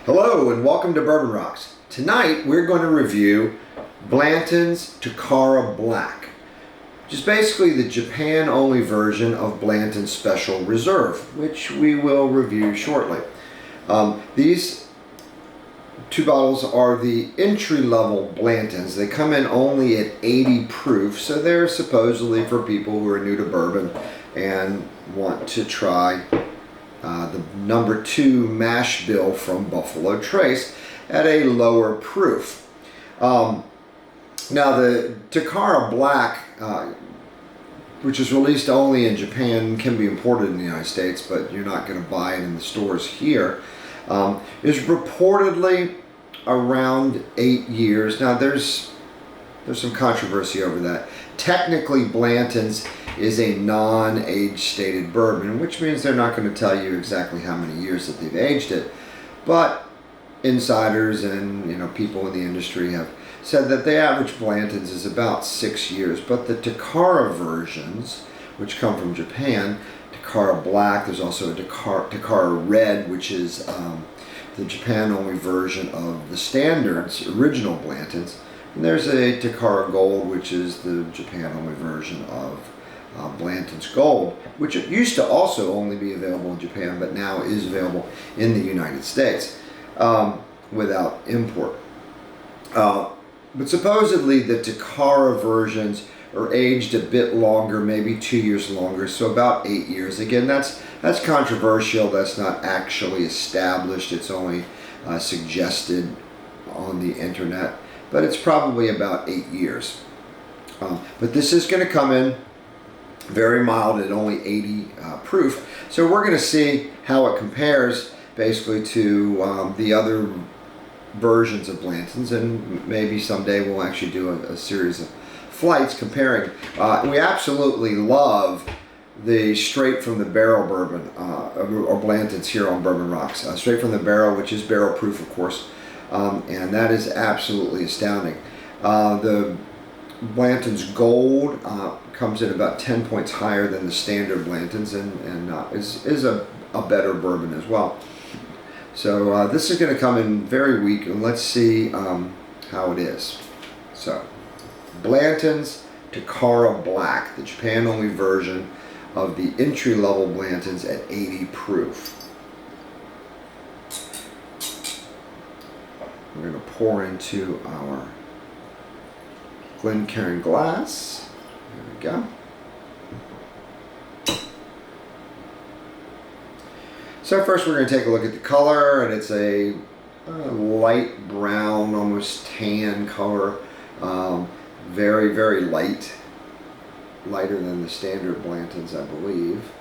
Hello and welcome to Bourbon Rocks. Tonight we're going to review Blanton's Takara Black, which is basically the Japan-only version of Blanton's Special Reserve, which we will review shortly. These two bottles are the entry-level Blantons. They come in only at 80 proof, so they're supposedly for people who are new to bourbon and want to try the number 2 mash bill from Buffalo Trace at a lower proof. Now the Takara Black, which is released only in Japan, can be imported in the United States, but you're not going to buy it in the stores here, is reportedly around 8 years. Now there's some controversy over that. Technically, Blanton's is a non-age stated bourbon, which means they're not going to tell you exactly how many years that they've aged it. But insiders and people in the industry have said that the average Blanton's is about 6 years. But the Takara versions, which come from Japan, Takara Black, there's also a Takara Red, which is the Japan-only version of the standards, original Blanton's. And there's a Takara Gold, which is the Japan-only version of Blanton's Gold, which it used to also only be available in Japan, but now is available in the United States without import. But supposedly the Takara versions are aged a bit longer, maybe 2 years longer, so about 8 years. Again, that's controversial. That's not actually established. It's only suggested on the internet, but it's probably about 8 years. But this is going to come in very mild at only 80 proof. So we're going to see how it compares basically to the other versions of Blanton's, and maybe someday we'll actually do a series of flights comparing. We absolutely love the straight from the barrel bourbon, or Blanton's here on Bourbon Rocks. Straight from the barrel, which is barrel proof, of course, and that is absolutely astounding. The Blanton's Gold comes in about 10 points higher than the standard Blanton's, and is a better bourbon as well. So this is going to come in very weak, and let's see how it is. So Blanton's Takara Black, the Japan-only version of the entry-level Blanton's at 80 proof. We're going to pour into our Glencairn glass. There we go. So first we're going to take a look at the color, and it's a light brown, almost tan color. Very, very light. Lighter than the standard Blanton's, I believe.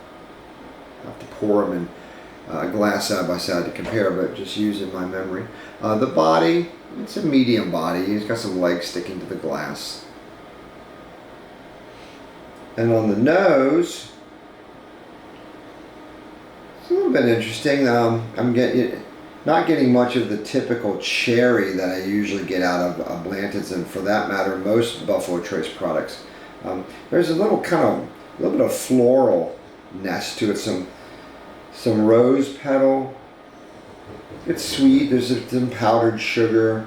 I have to pour them in a glass side by side to compare, but just using my memory. The body, it's a medium body. It's got some legs sticking to the glass. And on the nose, it's a little bit interesting. I'm not getting much of the typical cherry that I usually get out of Blanton's, and for that matter, most Buffalo Trace products. There's a little bit of floralness to it. Some rose petal. It's sweet. There's some powdered sugar,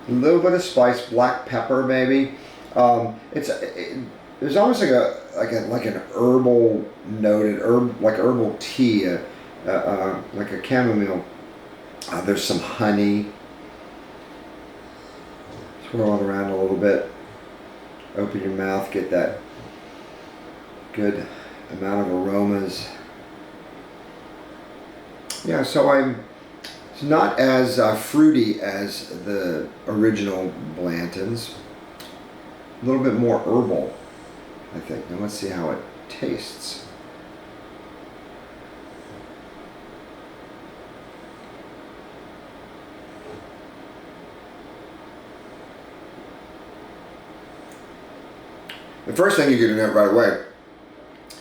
a little bit of spice, black pepper maybe. There's almost like an herbal noted like herbal tea, like a chamomile. There's some honey. Swirl it around a little bit. Open your mouth, get that good amount of aromas. Yeah, so it's not as fruity as the original Blanton's. A little bit more herbal, I think. Now let's see how it tastes. The first thing you're going to note right away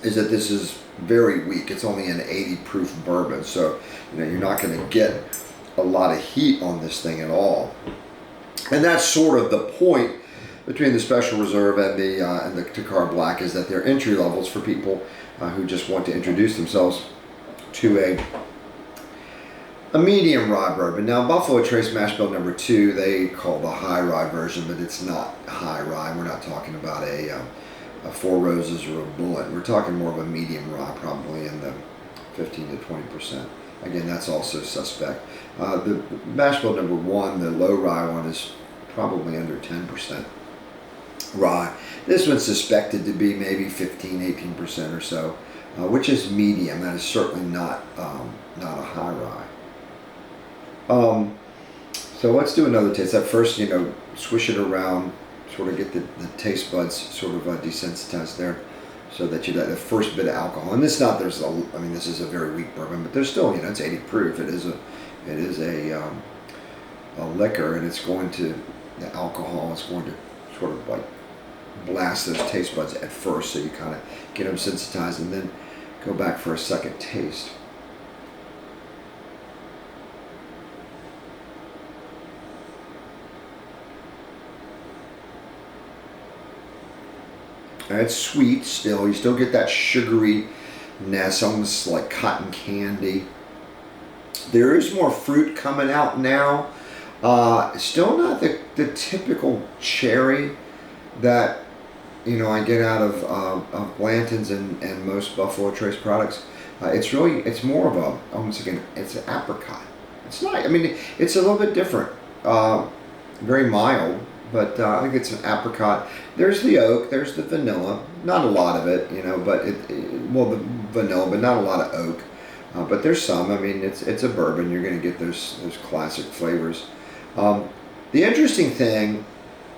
is that this is very weak. It's only an 80 proof bourbon, so you're not going to get a lot of heat on this thing at all. And that's sort of the point between the Special Reserve and the Takara Black, is that they're entry levels for people who just want to introduce themselves to a medium rye bourbon. Now, Buffalo Trace Mash Bill number 2, they call the high rye version, but it's not high rye. We're not talking about a Four Roses or a Bullet. We're talking more of a medium rye, probably in the 15 to 20%. Again, that's also suspect. The Mash Bill number 1, the low rye one, is probably under 10% rye. This one's suspected to be maybe 15, 18% or so, which is medium. That is certainly not a high rye. So let's do another taste. At first, swish it around, sort of get the taste buds sort of desensitized there, so that you get the first bit of alcohol. And this is a very weak bourbon, but there's still, it's 80 proof. It is a liquor, and the alcohol is going to sort of like blast those taste buds at first, so you kind of get them sensitized, and then go back for a second taste. It's sweet still. You still get that sugaryness, almost like cotton candy. There is more fruit coming out now. Still not the typical cherry that I get out of Blanton's and most Buffalo Trace products. It's more of it's an apricot. It's not. It's a little bit different. Very mild. But I think it's an apricot. There's the oak, there's the vanilla. Not a lot of it, but the vanilla, but not a lot of oak. But there's some. It's a bourbon. You're going to get those classic flavors. The interesting thing,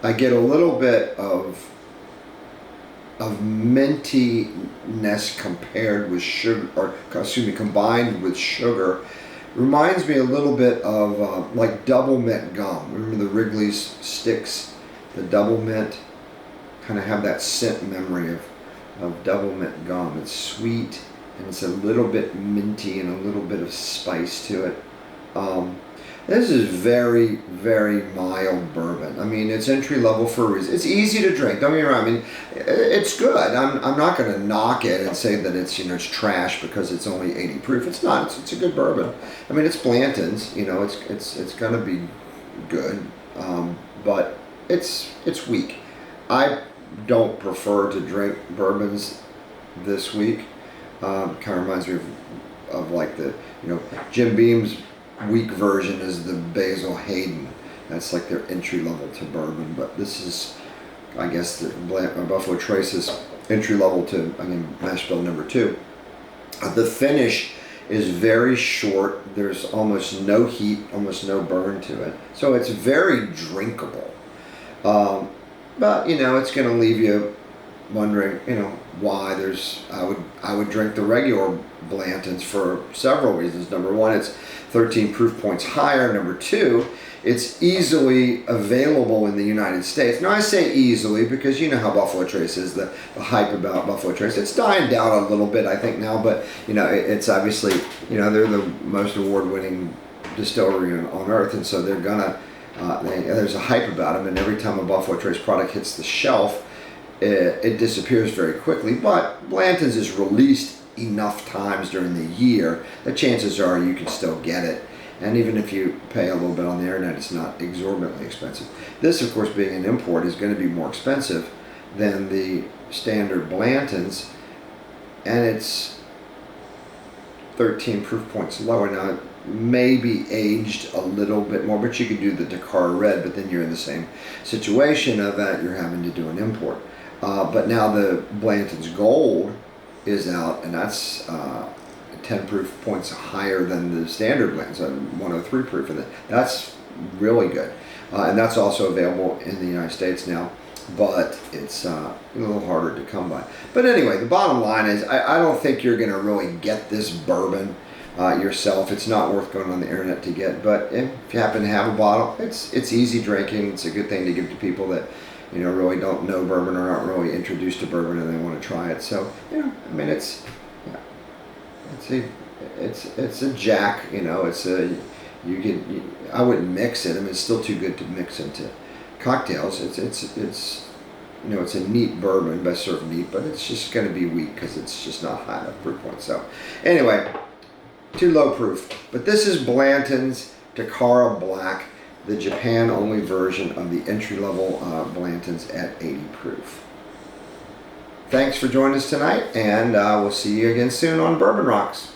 I get a little bit of mintiness compared with sugar, combined with sugar. Reminds me a little bit of like double mint gum. Remember the Wrigley's sticks, the double mint? Kind of have that scent memory of double mint gum. It's sweet, and it's a little bit minty and a little bit of spice to it. This is very, very mild bourbon. It's entry level for a reason. It's easy to drink. Don't get me wrong. It's good. I'm not going to knock it and say that it's it's trash because it's only 80 proof. It's not. It's a good bourbon. It's Blanton's. It's going to be good, but it's weak. I don't prefer to drink bourbons this week. Kind of reminds me of like the Jim Beam's weak version is the Basil Hayden. That's like their entry level to bourbon, but this is, I guess, the Buffalo Trace's entry level to Mash Bill number 2. The finish is very short. There's almost no heat, almost no burn to it, so it's very drinkable. But it's going to leave you wondering, why. I would drink the regular Blanton's for several reasons. Number one, it's 13 proof points higher. Number two, it's easily available in the United States. Now I say easily because you know how Buffalo Trace is, the hype about Buffalo Trace. It's dying down a little bit, I think, now, but it's obviously, they're the most award-winning distillery on earth, and so they're gonna, there's a hype about them, and every time a Buffalo Trace product hits the shelf, it disappears very quickly. But Blanton's is released enough times during the year that chances are you can still get it, and even if you pay a little bit on the internet, it's not exorbitantly expensive. This, of course, being an import, is going to be more expensive than the standard Blanton's, and it's 13 proof points lower. Now it may be aged a little bit more, but you could do the Takara Red, but then you're in the same situation of that you're having to do an import. But now the Blanton's Gold is out, and that's 10 proof points higher than the standard Blanton's, 103 proof, and that's really good. And that's also available in the United States now, but it's a little harder to come by. But anyway, the bottom line is I don't think you're going to really get this bourbon yourself. It's not worth going on the internet to get, but if you happen to have a bottle, it's easy drinking. It's a good thing to give to people that really don't know bourbon or aren't really introduced to bourbon and they want to try it. So it's a Jack. I wouldn't mix it. It's still too good to mix into cocktails. It's a neat bourbon, best served neat, but it's just going to be weak because it's just not high enough proof point. So anyway, too low proof. But this is Blanton's Takara Black, the Japan-only version of the entry-level Blantons at 80 proof. Thanks for joining us tonight, and we'll see you again soon on Bourbon Rocks.